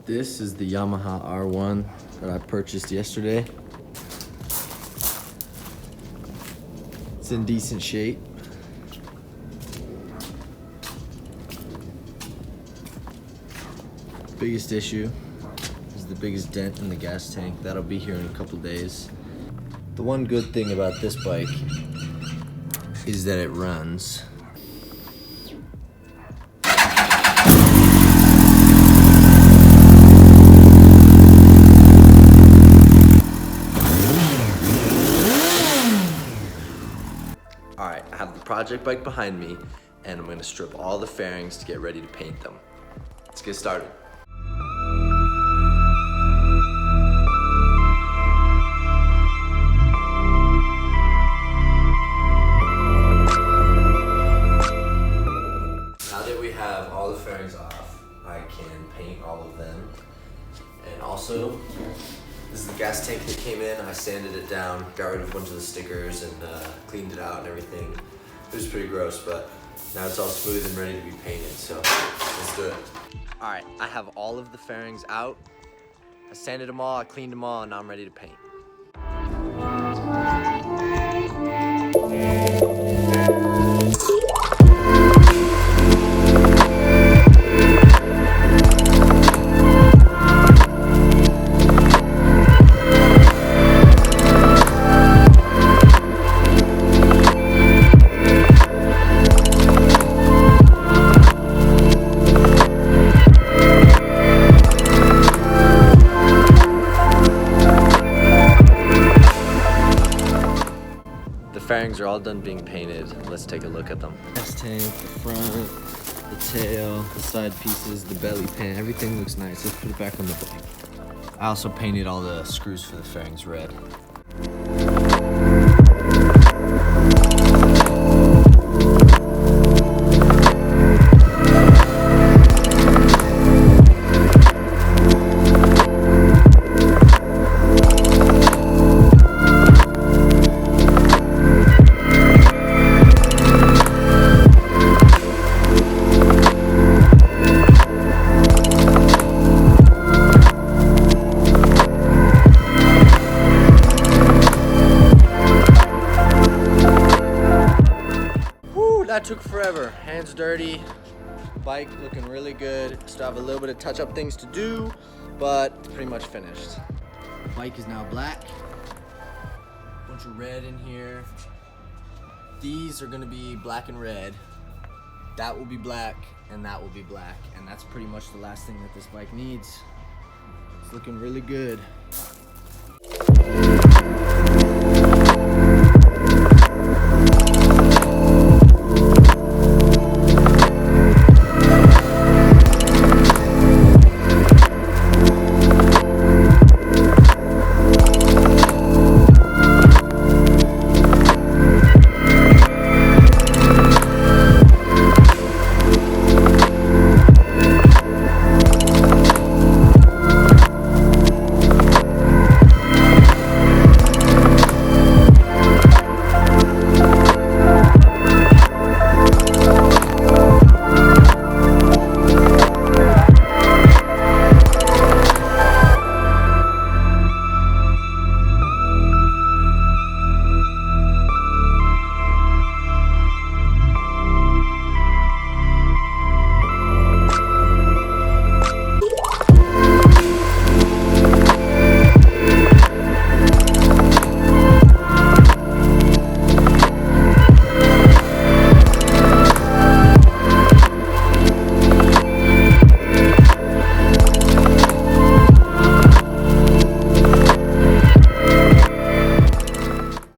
This is the Yamaha R1 that I purchased yesterday. It's in decent shape. Biggest issue is the biggest dent in the gas tank. That'll be here in a couple days. The one good thing about this bike is that it runs. Alright, I have the project bike behind me, and I'm going to strip all the fairings to get ready to paint them. Let's get started. Now that we have all the fairings off, I can paint all of them. And also, this is the gas tank that came in. I sanded it down, got rid of a bunch of the stickers, and cleaned it out and everything. It was pretty gross, but now it's all smooth and ready to be painted, so let's do it. All right, I have all of the fairings out. I sanded them all, I cleaned them all, and now I'm ready to paint. The fairings are all done being painted. Let's take a look at them. Gas tank, the front, the tail, the side pieces, the belly pan, everything looks nice. Let's put it back on the bike. I also painted all the screws for the fairings red. That took forever. Hands dirty, bike looking really good. Still have a little bit of touch-up things to do, but it's pretty much finished. The bike is now black. Bunch of red in here. These are gonna be black and red. That will be black, and that will be black. And that's pretty much the last thing that this bike needs. It's looking really good.